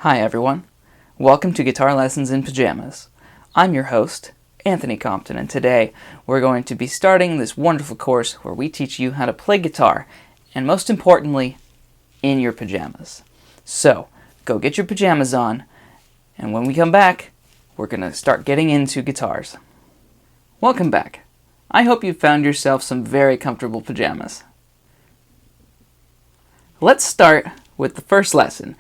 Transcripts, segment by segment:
Hi everyone, welcome to Guitar Lessons in Pajamas. I'm your host, Anthony Compton, and today we're going to be starting this wonderful course where we teach you how to play guitar, and most importantly, in your pajamas. So, go get your pajamas on, and when we come back, we're going to start getting into guitars. Welcome back. I hope you found yourself some very comfortable pajamas. Let's start with the first lesson,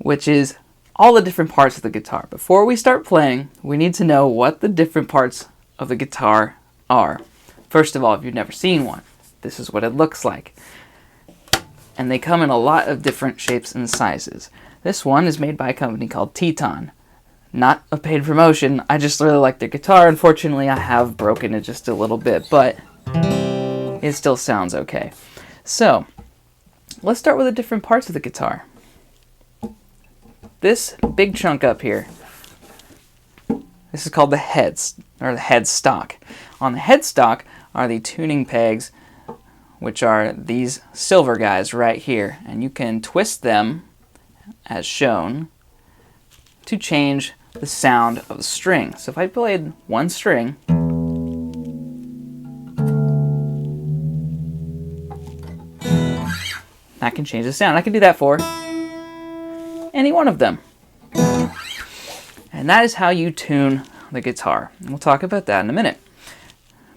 which is all the different parts of the guitar. Before we start playing, we need to know what the different parts of the guitar are. First of all, if you've never seen one, this is what it looks like. And they come in a lot of different shapes and sizes. This one is made by a company called Teton. Not a paid promotion, I just really like their guitar. Unfortunately, I have broken it just a little bit, but it still sounds okay. So, let's start with the different parts of the guitar. This big chunk up here, this is called the headstock. On the headstock are the tuning pegs, which are these silver guys right here, and you can twist them, as shown, to change the sound of the string. So if I played one string, that can change the sound. I can do that for any one of them. And that is how you tune the guitar. We'll talk about that in a minute.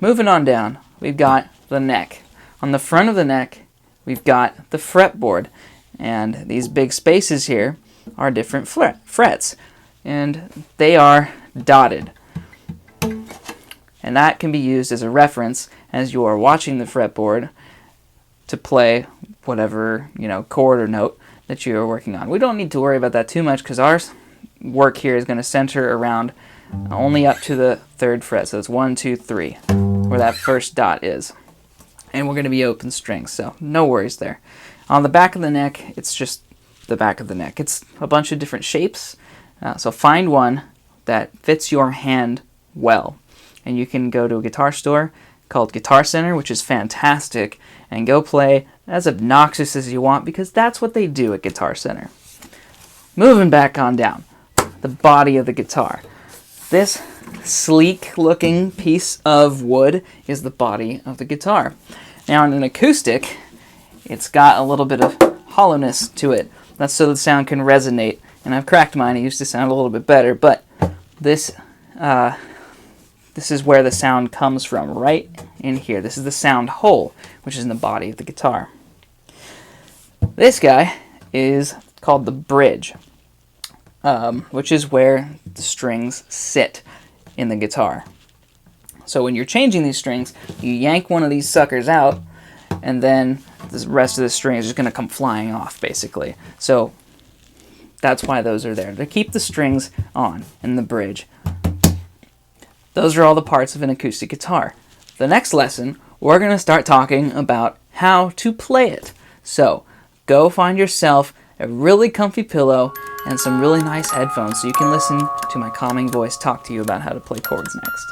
Moving on down, we've got the neck. On the front of the neck, we've got the fretboard. And these big spaces here are different frets. And they are dotted. And that can be used as a reference as you are watching the fretboard to play whatever, chord or note that you are working on. We don't need to worry about that too much because our work here is going to center around only up to the third fret. So it's 1, 2, 3, where that first dot is. And we're going to be open strings, so no worries there. On the back of the neck, it's just the back of the neck. It's a bunch of different shapes. So find one that fits your hand well. And you can go to a guitar store called Guitar Center, which is fantastic, and go play as obnoxious as you want because that's what they do at Guitar Center. Moving back on down, the body of the guitar. This sleek looking piece of wood is the body of the guitar. Now in an acoustic, it's got a little bit of hollowness to it. That's so the sound can resonate. And I've cracked mine, it used to sound a little bit better, but this is where the sound comes from, right in here. This is the sound hole, which is in the body of the guitar. This guy is called the bridge, which is where the strings sit in the guitar. So when you're changing these strings, you yank one of these suckers out, and then the rest of the string is just going to come flying off, basically. So that's why those are there, to keep the strings on in the bridge. Those are all the parts of an acoustic guitar. The next lesson, we're going to start talking about how to play it. So, go find yourself a really comfy pillow and some really nice headphones so you can listen to my calming voice talk to you about how to play chords next.